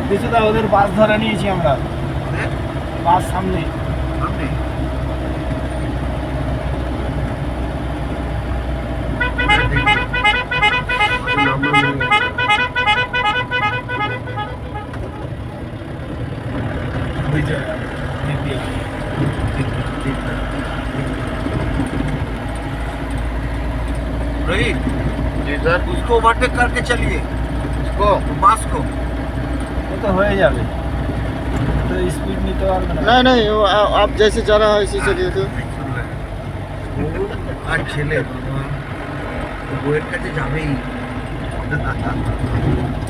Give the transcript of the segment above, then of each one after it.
কিছুটা ওদের বাস ধরে নিয়েছি আমরা, বাস সামনে रोहित जी सर, उसको ओवरटेक करके चलिए, उसको बस को। वो तो हो जाए तो स्पीड नहीं तो नहीं नहीं वो आप जैसे जा रहा है ऐसे चलिए तो আর ছেলে বইয়ের কাছে যাবেই।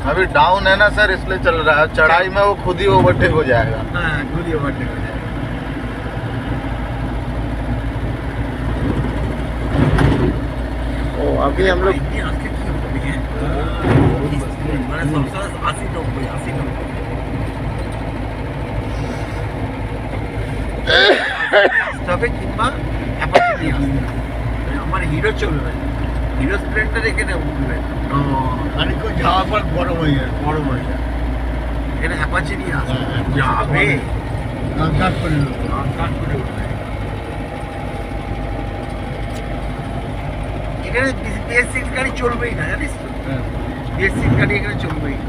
अभी डाउन है ना सर इसलिए चल रहा है, चढ़ाई में वो खुद ही ओवरटेक हो जाएगा। হ্যাঁ খুব ওভারটেক হয়ে যায়। ओ अभी हम लोग বাইকে আজকে কি হবে মানে সবসময় 80-90 তবে কিংবা অ্যাপাচি নিয়ে আসতে হবে। আমার হিরো চলবে, হিরো স্প্লেন্ডার এখানে উঠবে, खानिको जावा पर गरम हो गया বড় হয়ে যায়। এখানে অ্যাপাচি নিয়ে আসবে, যাবে काट कर लो কাট করে উঠবে। এখানে বিএস6 গাড়ি চলবেই না, জানিস তো? বিএস6 গাড়ি এখানে চলবেই না।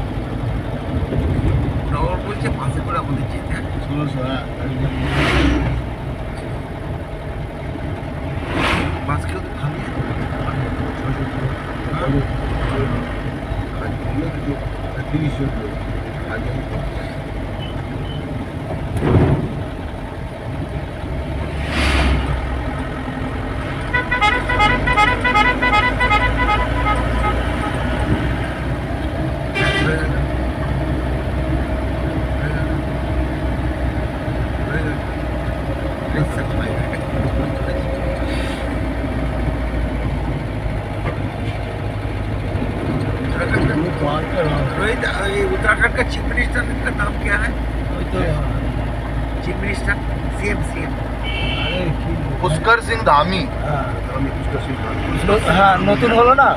নগর বলছে পাশে করে আমাদের যেতে হবে। 1600 বাস কেউ তো খালি रोहित, ये उत्तराखंड का चीफ मिनिस्टर का नाम क्या है? Chief minister CM Pushkar Singh Dhami. হ্যাঁ নতুন হলো না।